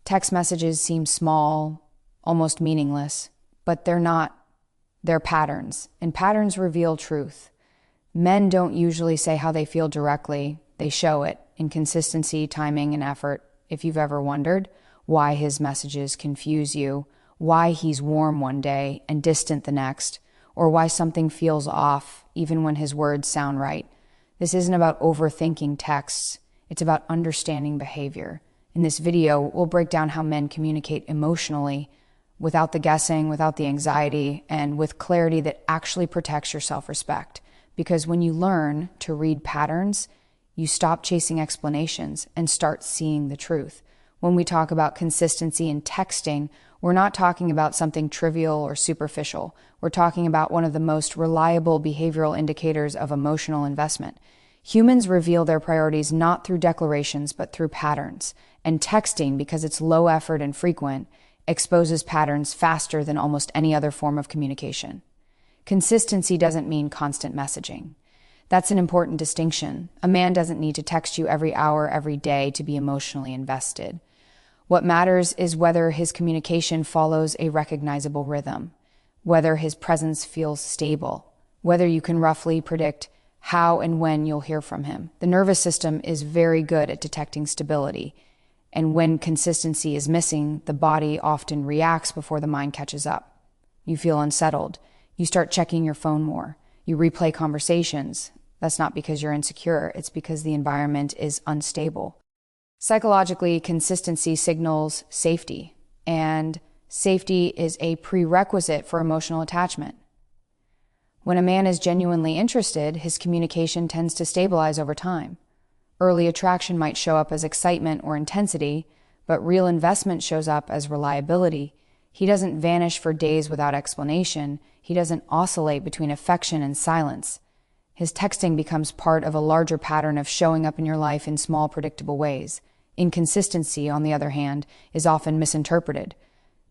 Text messages seem small, almost meaningless, but they're not. They're patterns, and patterns reveal truth. Men don't usually say how they feel directly. They show it in consistency, timing, and effort. If you've ever wondered why his messages confuse you, why he's warm one day and distant the next, or why something feels off even when his words sound right, this isn't about overthinking texts. It's about understanding behavior. In this video, we'll break down how men communicate emotionally without the guessing, without the anxiety, and with clarity that actually protects your self-respect. Because when you learn to read patterns, you stop chasing explanations and start seeing the truth. When we talk about consistency in texting, we're not talking about something trivial or superficial. We're talking about one of the most reliable behavioral indicators of emotional investment. Humans reveal their priorities not through declarations, but through patterns. And texting, because it's low effort and frequent, exposes patterns faster than almost any other form of communication. Consistency doesn't mean constant messaging. That's an important distinction. A man doesn't need to text you every hour, every day to be emotionally invested. What matters is whether his communication follows a recognizable rhythm, whether his presence feels stable, whether you can roughly predict how and when you'll hear from him. The nervous system is very good at detecting stability, and when consistency is missing, the body often reacts before the mind catches up. You feel unsettled. You start checking your phone more. You replay conversations. That's not because you're insecure. It's because the environment is unstable. Psychologically, consistency signals safety, and safety is a prerequisite for emotional attachment. When a man is genuinely interested, his communication tends to stabilize over time. Early attraction might show up as excitement or intensity, but real investment shows up as reliability. He doesn't vanish for days without explanation. He doesn't oscillate between affection and silence. His texting becomes part of a larger pattern of showing up in your life in small, predictable ways. Inconsistency, on the other hand, is often misinterpreted.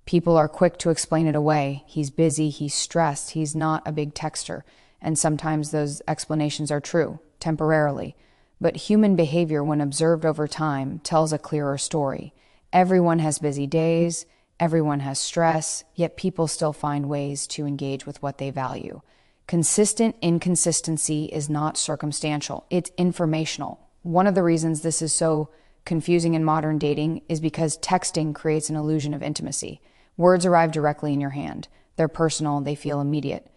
People are quick to explain it away. He's busy, he's stressed, he's not a big texter. And sometimes those explanations are true, temporarily. But human behavior, when observed over time, tells a clearer story. Everyone has busy days, everyone has stress, yet people still find ways to engage with what they value. Consistent inconsistency is not circumstantial, it's informational. One of the reasons this is so confusing in modern dating is because texting creates an illusion of intimacy. Words arrive directly in your hand. They're personal, they feel immediate.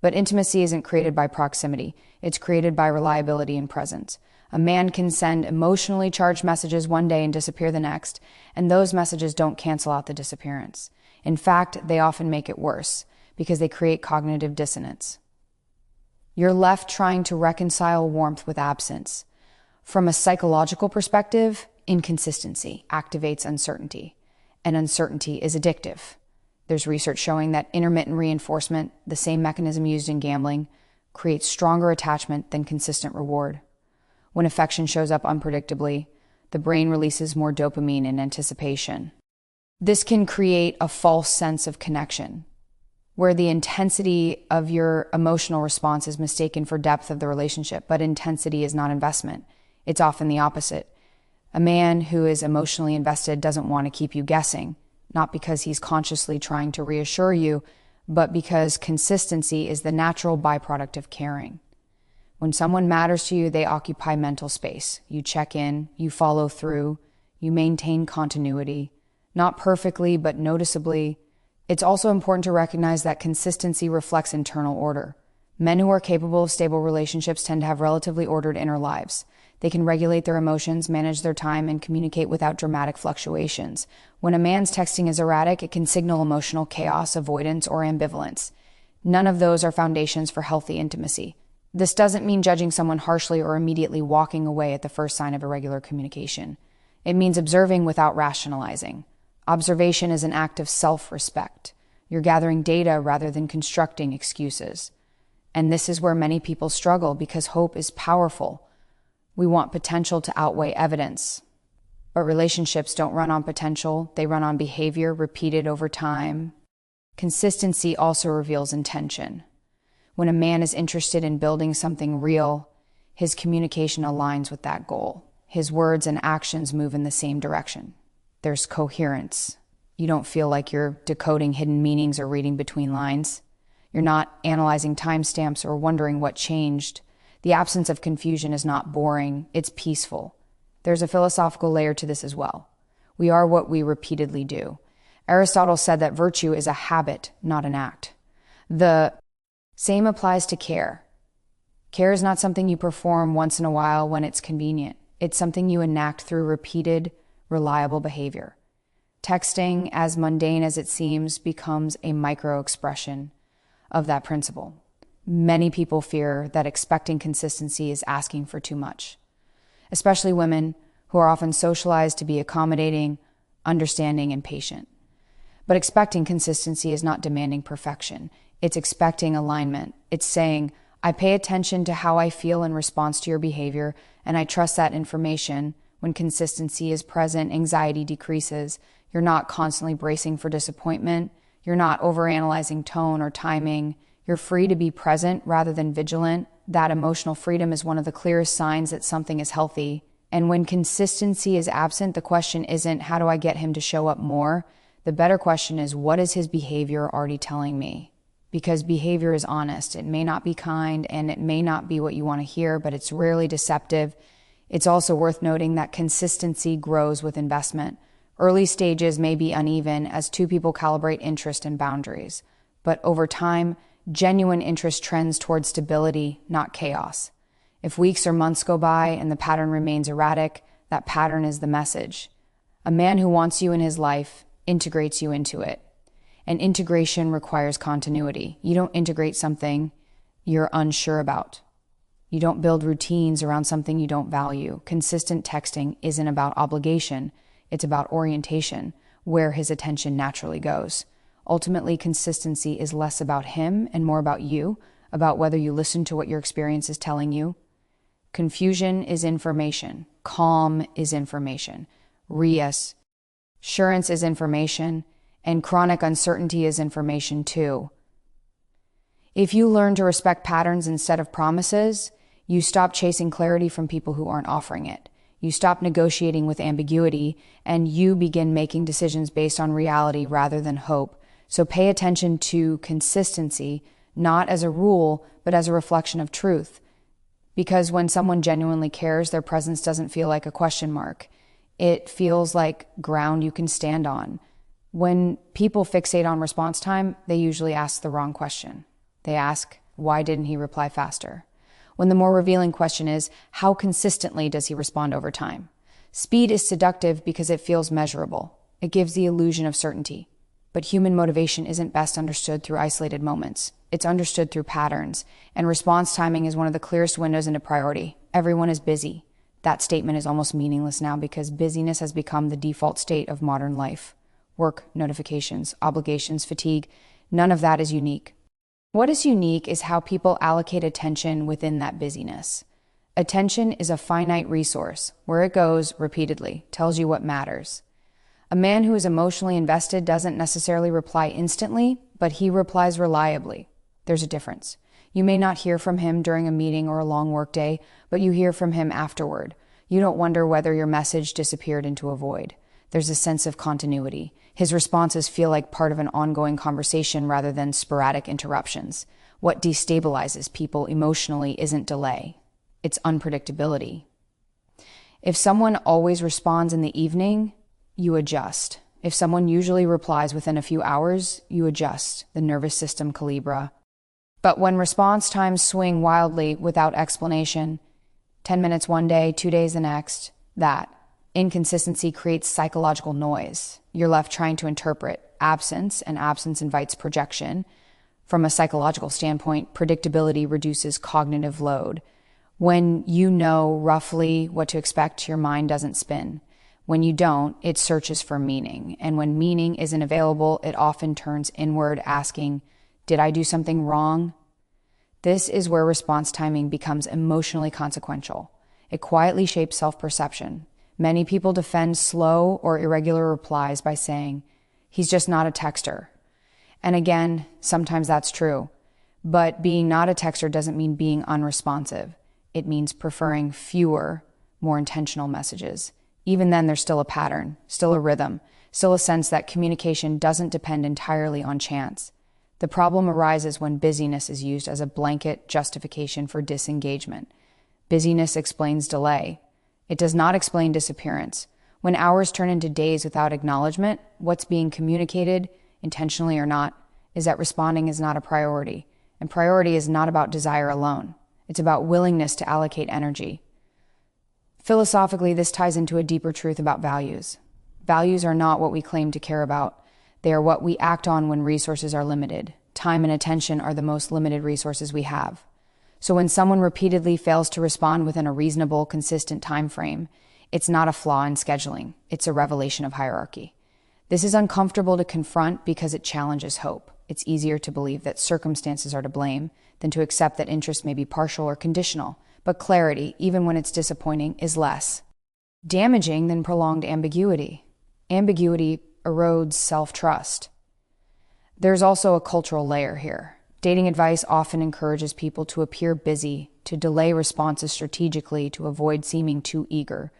But intimacy isn't created by proximity. It's created by reliability and presence. A man can send emotionally charged messages one day and disappear the next, and those messages don't cancel out the disappearance. In fact, they often make it worse because they create cognitive dissonance. You're left trying to reconcile warmth with absence. From a psychological perspective, inconsistency activates uncertainty, and uncertainty is addictive. There's research showing that intermittent reinforcement, the same mechanism used in gambling, creates stronger attachment than consistent reward. When affection shows up unpredictably, the brain releases more dopamine in anticipation. This can create a false sense of connection, where the intensity of your emotional response is mistaken for depth of the relationship, but intensity is not investment. It's often the opposite. A man who is emotionally invested doesn't want to keep you guessing, not because he's consciously trying to reassure you, but because consistency is the natural byproduct of caring. When someone matters to you, they occupy mental space. You check in, you follow through, you maintain continuity, not perfectly, but noticeably. It's also important to recognize that consistency reflects internal order. Men who are capable of stable relationships tend to have relatively ordered inner lives. They can regulate their emotions, manage their time, and communicate without dramatic fluctuations. When a man's texting is erratic, it can signal emotional chaos, avoidance, or ambivalence. None of those are foundations for healthy intimacy. This doesn't mean judging someone harshly or immediately walking away at the first sign of irregular communication. It means observing without rationalizing. Observation is an act of self-respect. You're gathering data rather than constructing excuses. And this is where many people struggle because hope is powerful. We want potential to outweigh evidence. But relationships don't run on potential, they run on behavior repeated over time. Consistency also reveals intention. When a man is interested in building something real, his communication aligns with that goal. His words and actions move in the same direction. There's coherence. You don't feel like you're decoding hidden meanings or reading between lines. You're not analyzing timestamps or wondering what changed. The absence of confusion is not boring, it's peaceful. There's a philosophical layer to this as well. We are what we repeatedly do. Aristotle said that virtue is a habit, not an act. The same applies to care. Care is not something you perform once in a while when it's convenient. It's something you enact through repeated, reliable behavior. Texting, as mundane as it seems, becomes a micro-expression of that principle. Many people fear that expecting consistency is asking for too much, especially women who are often socialized to be accommodating, understanding, and patient. But expecting consistency is not demanding perfection. It's expecting alignment. It's saying, I pay attention to how I feel in response to your behavior, and I trust that information. When consistency is present, anxiety decreases. You're not constantly bracing for disappointment. You're not overanalyzing tone or timing. You're free to be present rather than vigilant. That emotional freedom is one of the clearest signs that something is healthy. And when consistency is absent, the question isn't, how do I get him to show up more? The better question is, what is his behavior already telling me? Because behavior is honest. It may not be kind and it may not be what you want to hear, but it's rarely deceptive. It's also worth noting that consistency grows with investment. Early stages may be uneven as two people calibrate interest and boundaries. But over time, genuine interest trends towards stability, not chaos. If weeks or months go by and the pattern remains erratic, that pattern is the message. A man who wants you in his life integrates you into it. And integration requires continuity. You don't integrate something you're unsure about. You don't build routines around something you don't value. Consistent texting isn't about obligation. It's about orientation, where his attention naturally goes. Ultimately, consistency is less about him and more about you, about whether you listen to what your experience is telling you. Confusion is information. Calm is information. Reassurance is information. And chronic uncertainty is information too. If you learn to respect patterns instead of promises, you stop chasing clarity from people who aren't offering it. You stop negotiating with ambiguity, and you begin making decisions based on reality rather than hope. So pay attention to consistency, not as a rule, but as a reflection of truth. Because when someone genuinely cares, their presence doesn't feel like a question mark. It feels like ground you can stand on. When people fixate on response time, they usually ask the wrong question. They ask, why didn't he reply faster? When the more revealing question is, how consistently does he respond over time? Speed is seductive because it feels measurable. It gives the illusion of certainty. But human motivation isn't best understood through isolated moments. It's understood through patterns. And response timing is one of the clearest windows into priority. Everyone is busy. That statement is almost meaningless now because busyness has become the default state of modern life. Work, notifications, obligations, fatigue, none of that is unique. What is unique is how people allocate attention within that busyness. Attention is a finite resource. Where it goes repeatedly tells you what matters. A man who is emotionally invested doesn't necessarily reply instantly, but he replies reliably. There's a difference. You may not hear from him during a meeting or a long workday, but you hear from him afterward. You don't wonder whether your message disappeared into a void. There's a sense of continuity. His responses feel like part of an ongoing conversation rather than sporadic interruptions. What destabilizes people emotionally isn't delay. It's unpredictability. If someone always responds in the evening, you adjust. If someone usually replies within a few hours, you adjust. The nervous system calibra. But when response times swing wildly without explanation, 10 minutes one day, 2 days the next, that inconsistency creates psychological noise. You're left trying to interpret absence, and absence invites projection. From a psychological standpoint, predictability reduces cognitive load. When you know roughly what to expect, your mind doesn't spin. When you don't, it searches for meaning. And when meaning isn't available, it often turns inward, asking, did I do something wrong? This is where response timing becomes emotionally consequential. It quietly shapes self-perception. Many people defend slow or irregular replies by saying, he's just not a texter. And again, sometimes that's true. But being not a texter doesn't mean being unresponsive. It means preferring fewer, more intentional messages. Even then, there's still a pattern, still a rhythm, still a sense that communication doesn't depend entirely on chance. The problem arises when busyness is used as a blanket justification for disengagement. Busyness explains delay. It does not explain disappearance. When hours turn into days without acknowledgement, what's being communicated, intentionally or not, is that responding is not a priority. And priority is not about desire alone. It's about willingness to allocate energy. Philosophically, this ties into a deeper truth about values. Values are not what we claim to care about. They are what we act on when resources are limited. Time and attention are the most limited resources we have. So when someone repeatedly fails to respond within a reasonable, consistent time frame, it's not a flaw in scheduling. It's a revelation of hierarchy. This is uncomfortable to confront because it challenges hope. It's easier to believe that circumstances are to blame than to accept that interest may be partial or conditional. But clarity, even when it's disappointing, is less damaging than prolonged ambiguity. Ambiguity erodes self-trust. There's also a cultural layer here. Dating advice often encourages people to appear busy, to delay responses strategically, to avoid seeming too eager.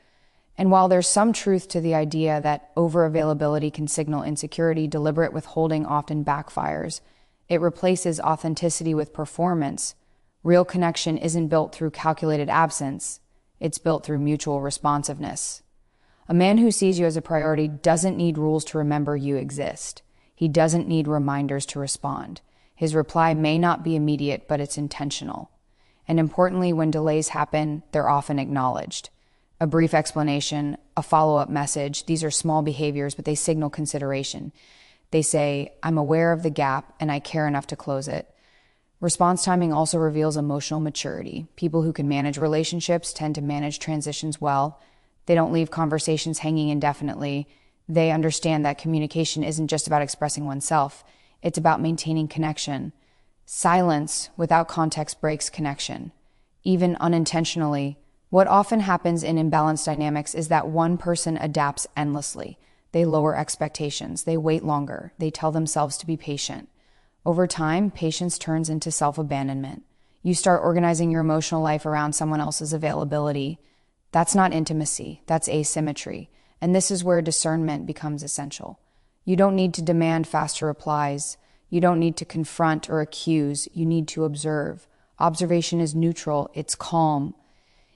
And while there's some truth to the idea that overavailability can signal insecurity, deliberate withholding often backfires. It replaces authenticity with performance. Real connection isn't built through calculated absence. It's built through mutual responsiveness. A man who sees you as a priority doesn't need rules to remember you exist. He doesn't need reminders to respond. His reply may not be immediate, but it's intentional. And importantly, when delays happen, they're often acknowledged. A brief explanation, a follow-up message, these are small behaviors, but they signal consideration. They say, I'm aware of the gap and I care enough to close it. Response timing also reveals emotional maturity. People who can manage relationships tend to manage transitions well. They don't leave conversations hanging indefinitely. They understand that communication isn't just about expressing oneself. It's about maintaining connection. Silence without context breaks connection. Even unintentionally, what often happens in imbalanced dynamics is that one person adapts endlessly. They lower expectations. They wait longer. They tell themselves to be patient. Over time, patience turns into self-abandonment. You start organizing your emotional life around someone else's availability. That's not intimacy. That's asymmetry. And this is where discernment becomes essential. You don't need to demand faster replies. You don't need to confront or accuse. You need to observe. Observation is neutral. It's calm.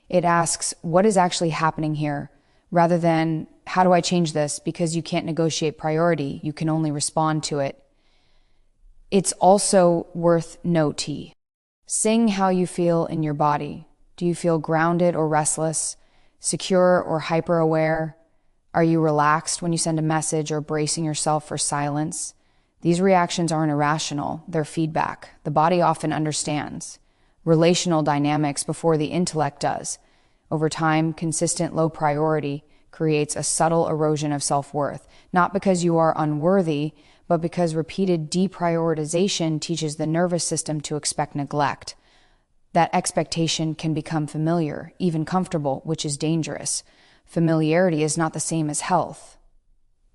It asks, what is actually happening here? Rather than, how do I change this? Because you can't negotiate priority. You can only respond to it. It's also worth noting. Sing how you feel in your body. Do you feel grounded or restless? Secure or hyper-aware? Are you relaxed when you send a message or bracing yourself for silence? These reactions aren't irrational. They're feedback. The body often understands. Relational dynamics before the intellect does. Over time, consistent low priority creates a subtle erosion of self-worth, not because you are unworthy, but because repeated deprioritization teaches the nervous system to expect neglect. That expectation can become familiar, even comfortable, which is dangerous. Familiarity is not the same as health.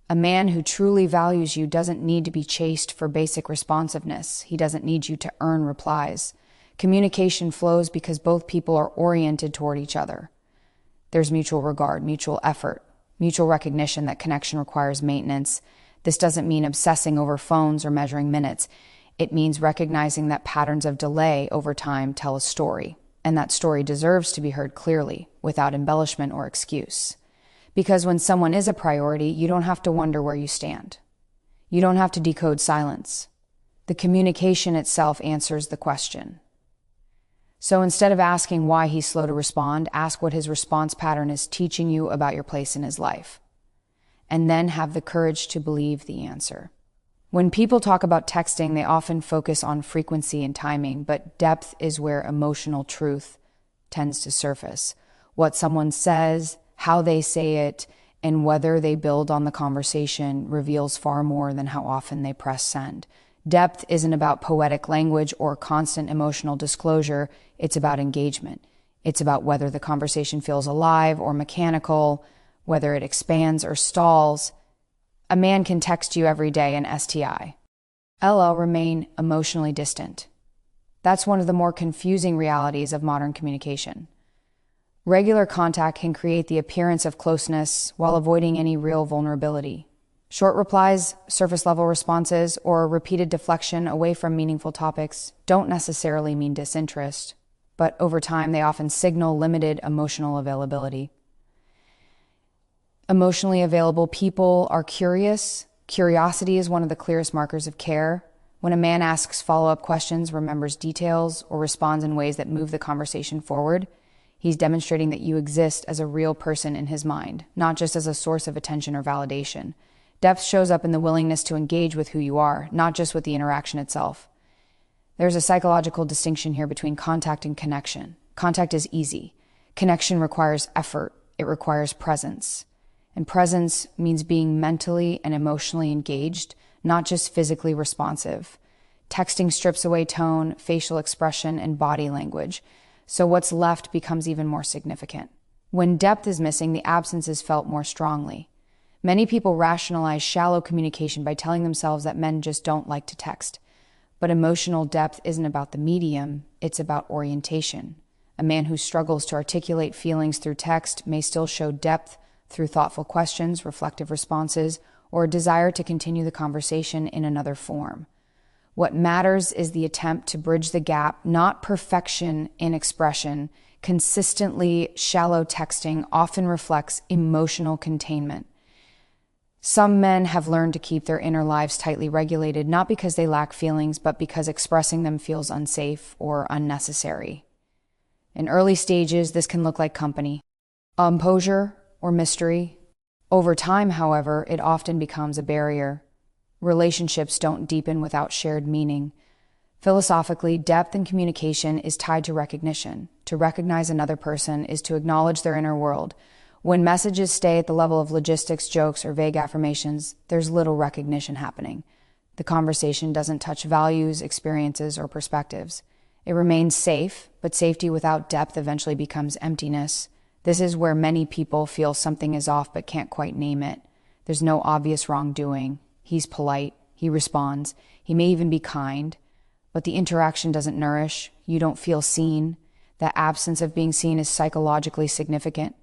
A man who truly values you doesn't need to be chased for basic responsiveness. He doesn't need you to earn replies. Communication flows because both people are oriented toward each other. There's mutual regard, mutual effort, mutual recognition that connection requires maintenance. This doesn't mean obsessing over phones or measuring minutes. It means recognizing that patterns of delay over time tell a story, and that story deserves to be heard clearly, without embellishment or excuse. Because when someone is a priority, you don't have to wonder where you stand. You don't have to decode silence. The communication itself answers the question. So instead of asking why he's slow to respond, ask what his response pattern is teaching you about your place in his life. And then have the courage to believe the answer. When people talk about texting, they often focus on frequency and timing, but depth is where emotional truth tends to surface. What someone says, how they say it, and whether they build on the conversation reveals far more than how often they press send. Depth isn't about poetic language or constant emotional disclosure. It's about engagement. It's about whether the conversation feels alive or mechanical, whether it expands or stalls. A man can text you every day and STI. LL remain emotionally distant. That's one of the more confusing realities of modern communication. Regular contact can create the appearance of closeness while avoiding any real vulnerability. Short replies, surface-level responses, or repeated deflection away from meaningful topics don't necessarily mean disinterest, but over time they often signal limited emotional availability. Emotionally available people are curious. Curiosity is one of the clearest markers of care. When a man asks follow-up questions, remembers details, or responds in ways that move the conversation forward, he's demonstrating that you exist as a real person in his mind, not just as a source of attention or validation. Depth shows up in the willingness to engage with who you are, not just with the interaction itself. There's a psychological distinction here between contact and connection. Contact is easy. Connection requires effort. It requires presence. And presence means being mentally and emotionally engaged, not just physically responsive. Texting strips away tone, facial expression, and body language, so what's left becomes even more significant. When depth is missing, the absence is felt more strongly. Many people rationalize shallow communication by telling themselves that men just don't like to text. But emotional depth isn't about the medium, it's about orientation. A man who struggles to articulate feelings through text may still show depth through thoughtful questions, reflective responses, or a desire to continue the conversation in another form. What matters is the attempt to bridge the gap, not perfection in expression. Consistently shallow texting often reflects emotional containment. Some men have learned to keep their inner lives tightly regulated, not because they lack feelings, but because expressing them feels unsafe or unnecessary. In early stages, this can look like company, composure, or mystery. Over time, however, it often becomes a barrier. Relationships don't deepen without shared meaning. Philosophically, depth in communication is tied to recognition. To recognize another person is to acknowledge their inner world. When messages stay at the level of logistics, jokes, or vague affirmations, there's little recognition happening. The conversation doesn't touch values, experiences, or perspectives. It remains safe, but safety without depth eventually becomes emptiness. This is where many people feel something is off but can't quite name it. There's no obvious wrongdoing. He's polite. He responds. He may even be kind. But the interaction doesn't nourish. You don't feel seen. The absence of being seen is psychologically significant.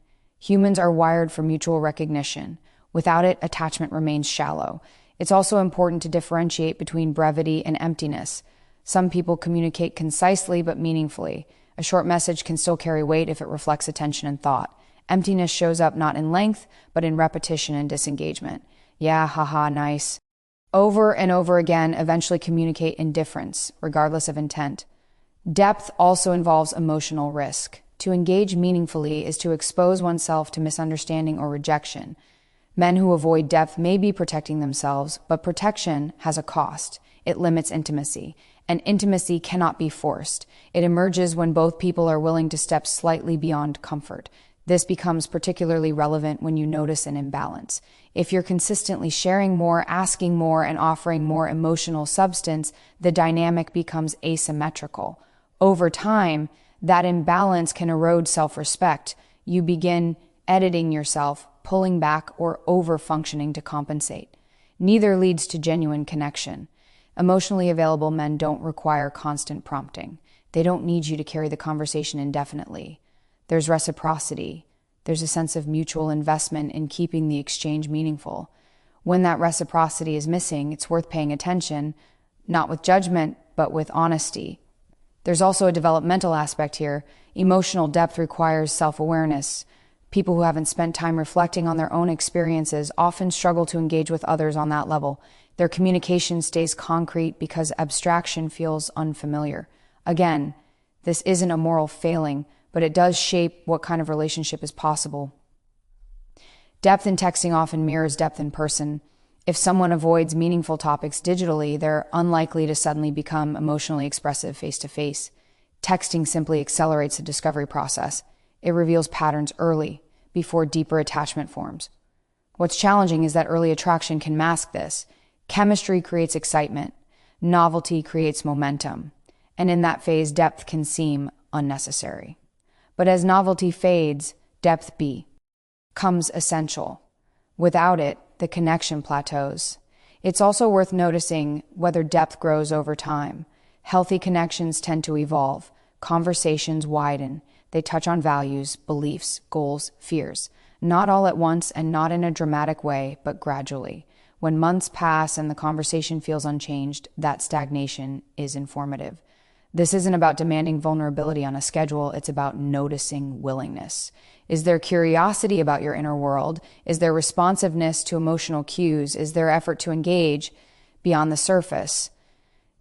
Humans are wired for mutual recognition. Without it, attachment remains shallow. It's also important to differentiate between brevity and emptiness. Some people communicate concisely but meaningfully. A short message can still carry weight if it reflects attention and thought. Emptiness shows up not in length, but in repetition and disengagement. Yeah, haha, nice. Over and over again eventually communicate indifference, regardless of intent. Depth also involves emotional risk. To engage meaningfully is to expose oneself to misunderstanding or rejection. Men who avoid depth may be protecting themselves, but protection has a cost. It limits intimacy, and intimacy cannot be forced. It emerges when both people are willing to step slightly beyond comfort. This becomes particularly relevant when you notice an imbalance. If you're consistently sharing more, asking more, and offering more emotional substance, the dynamic becomes asymmetrical. Over time, that imbalance can erode self-respect. You begin editing yourself, pulling back, or over-functioning to compensate. Neither leads to genuine connection. Emotionally available men don't require constant prompting. They don't need you to carry the conversation indefinitely. There's reciprocity. There's a sense of mutual investment in keeping the exchange meaningful. When that reciprocity is missing, it's worth paying attention, not with judgment, but with honesty. There's also a developmental aspect here. Emotional depth requires self-awareness. People who haven't spent time reflecting on their own experiences often struggle to engage with others on that level. Their communication stays concrete because abstraction feels unfamiliar. Again, this isn't a moral failing, but it does shape what kind of relationship is possible. Depth in texting often mirrors depth in person. If someone avoids meaningful topics digitally, they're unlikely to suddenly become emotionally expressive face-to-face. Texting simply accelerates the discovery process. It reveals patterns early, before deeper attachment forms. What's challenging is that early attraction can mask this. Chemistry creates excitement. Novelty creates momentum. And in that phase, depth can seem unnecessary. But as novelty fades, depth becomes essential. Without it, the connection plateaus. It's also worth noticing whether depth grows over time. Healthy connections tend to evolve. Conversations widen. They touch on values, beliefs, goals, fears. Not all at once and not in a dramatic way, but gradually. When months pass and the conversation feels unchanged, that stagnation is informative. This isn't about demanding vulnerability on a schedule, it's about noticing willingness. Is there curiosity about your inner world? Is there responsiveness to emotional cues? Is there effort to engage beyond the surface?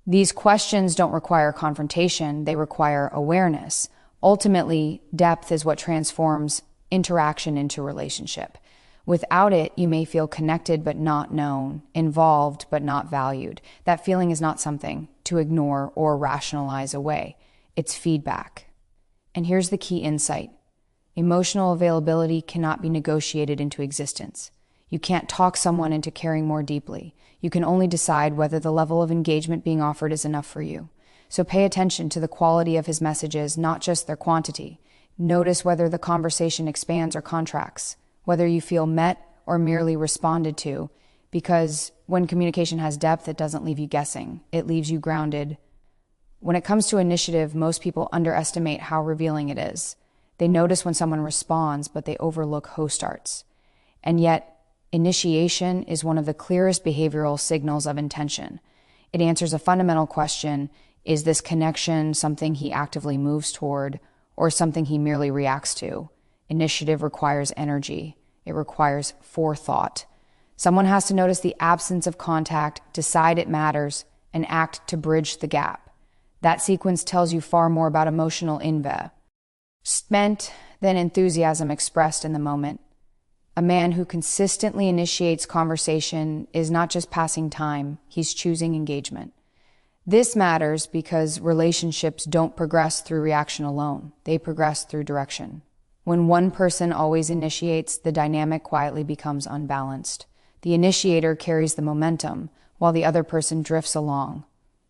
These questions don't require confrontation, they require awareness. Ultimately, depth is what transforms interaction into relationship. Without it, you may feel connected but not known, involved but not valued. That feeling is not something to ignore or rationalize away. It's feedback. And here's the key insight. Emotional availability cannot be negotiated into existence. You can't talk someone into caring more deeply. You can only decide whether the level of engagement being offered is enough for you. So pay attention to the quality of his messages, not just their quantity. Notice whether the conversation expands or contracts, whether you feel met or merely responded to, because when communication has depth, it doesn't leave you guessing. It leaves you grounded. When it comes to initiative, most people underestimate how revealing it is. They notice when someone responds, but they overlook host arts. And yet, initiation is one of the clearest behavioral signals of intention. It answers a fundamental question: is this connection something he actively moves toward, or something he merely reacts to? Initiative requires energy. It requires forethought. Someone has to notice the absence of contact, decide it matters, and act to bridge the gap. That sequence tells you far more about emotional investment than enthusiasm expressed in the moment. A man who consistently initiates conversation is not just passing time, he's choosing engagement. This matters because relationships don't progress through reaction alone. They progress through direction. When one person always initiates, the dynamic quietly becomes unbalanced. The initiator carries the momentum, while the other person drifts along.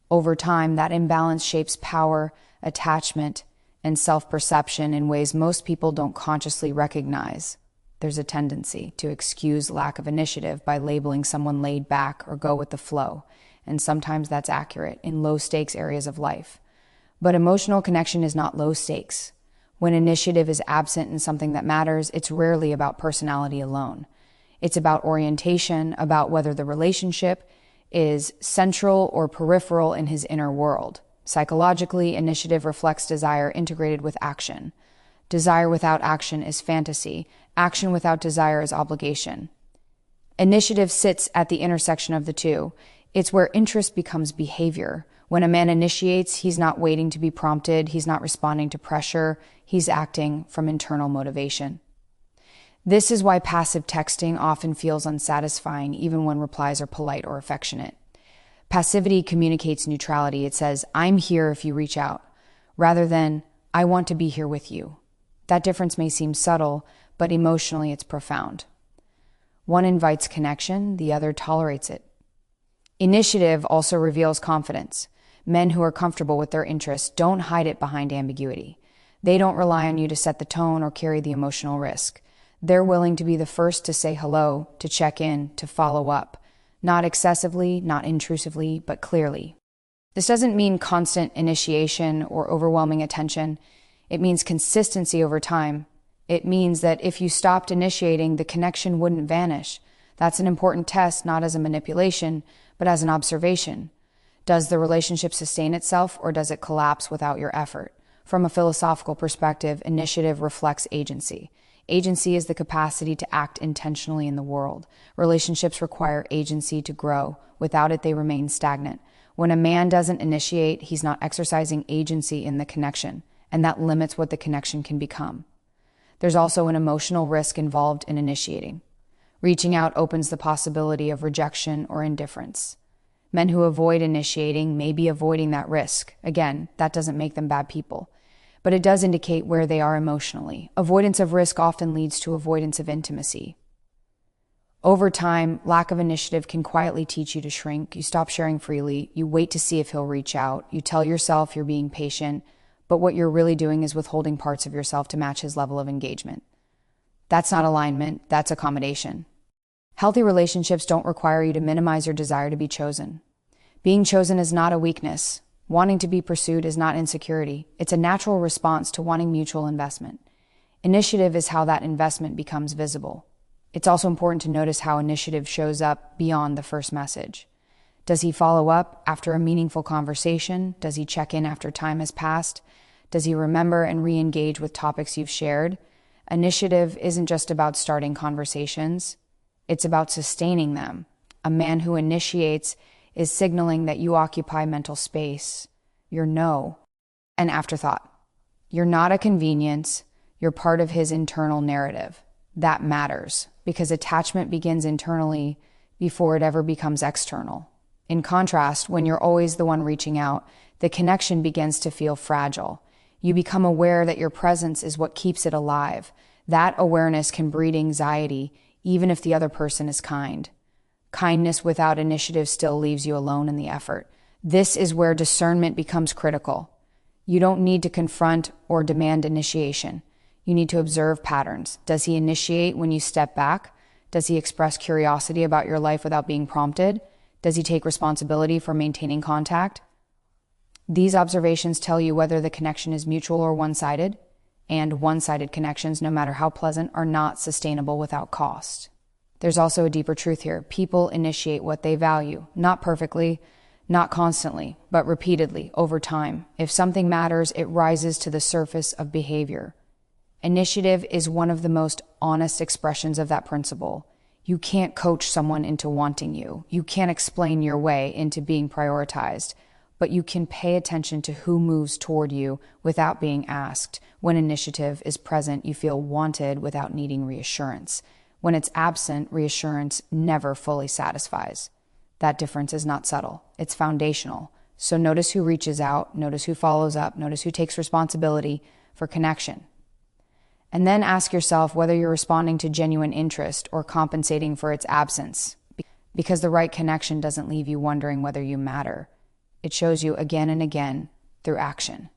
Over time, that imbalance shapes power, attachment, and self-perception in ways most people don't consciously recognize. There's a tendency to excuse lack of initiative by labeling someone laid back or go with the flow, and sometimes that's accurate in low-stakes areas of life. But emotional connection is not low stakes. When initiative is absent in something that matters, it's rarely about personality alone. It's about orientation, about whether the relationship is central or peripheral in his inner world. Psychologically, initiative reflects desire integrated with action. Desire without action is fantasy. Action without desire is obligation. Initiative sits at the intersection of the two. It's where interest becomes behavior. When a man initiates, he's not waiting to be prompted. He's not responding to pressure. He's acting from internal motivation. This is why passive texting often feels unsatisfying, even when replies are polite or affectionate. Passivity communicates neutrality. It says, "I'm here if you reach out," rather than, "I want to be here with you." That difference may seem subtle, but emotionally it's profound. One invites connection, the other tolerates it. Initiative also reveals confidence. Men who are comfortable with their interests don't hide it behind ambiguity. They don't rely on you to set the tone or carry the emotional risk. They're willing to be the first to say hello, to check in, to follow up. Not excessively, not intrusively, but clearly. This doesn't mean constant initiation or overwhelming attention. It means consistency over time. It means that if you stopped initiating, the connection wouldn't vanish. That's an important test, not as a manipulation, but as an observation. Does the relationship sustain itself, or does it collapse without your effort? From a philosophical perspective, initiative reflects agency. Agency is the capacity to act intentionally in the world. Relationships require agency to grow. Without it, they remain stagnant. When a man doesn't initiate, he's not exercising agency in the connection, and that limits what the connection can become. There's also an emotional risk involved in initiating. Reaching out opens the possibility of rejection or indifference. Men who avoid initiating may be avoiding that risk. Again, that doesn't make them bad people, but it does indicate where they are emotionally. Avoidance of risk often leads to avoidance of intimacy. Over time, lack of initiative can quietly teach you to shrink. You stop sharing freely. You wait to see if he'll reach out. You tell yourself you're being patient, but what you're really doing is withholding parts of yourself to match his level of engagement. That's not alignment, that's accommodation. Healthy relationships don't require you to minimize your desire to be chosen. Being chosen is not a weakness. Wanting to be pursued is not insecurity. It's a natural response to wanting mutual investment. Initiative is how that investment becomes visible. It's also important to notice how initiative shows up beyond the first message. Does he follow up after a meaningful conversation? Does he check in after time has passed? Does he remember and re-engage with topics you've shared? Initiative isn't just about starting conversations. It's about sustaining them. A man who initiates is signaling that you occupy mental space. You're an afterthought. You're not a convenience. You're part of his internal narrative. That matters because attachment begins internally before it ever becomes external. In contrast, when you're always the one reaching out, the connection begins to feel fragile. You become aware that your presence is what keeps it alive. That awareness can breed anxiety, even if the other person is kind. Kindness without initiative still leaves you alone in the effort. This is where discernment becomes critical. You don't need to confront or demand initiation. You need to observe patterns. Does he initiate when you step back? Does he express curiosity about your life without being prompted? Does he take responsibility for maintaining contact? These observations tell you whether the connection is mutual or one-sided, and one-sided connections, no matter how pleasant, are not sustainable without cost. There's also a deeper truth here. People initiate what they value, not perfectly, not constantly, but repeatedly, over time. If something matters, it rises to the surface of behavior. Initiative is one of the most honest expressions of that principle. You can't coach someone into wanting you. You can't explain your way into being prioritized, but you can pay attention to who moves toward you without being asked. When initiative is present, you feel wanted without needing reassurance. When it's absent, reassurance never fully satisfies. That difference is not subtle. It's foundational. So notice who reaches out, notice who follows up, notice who takes responsibility for connection. And then ask yourself whether you're responding to genuine interest or compensating for its absence. Because the right connection doesn't leave you wondering whether you matter. It shows you again and again through action.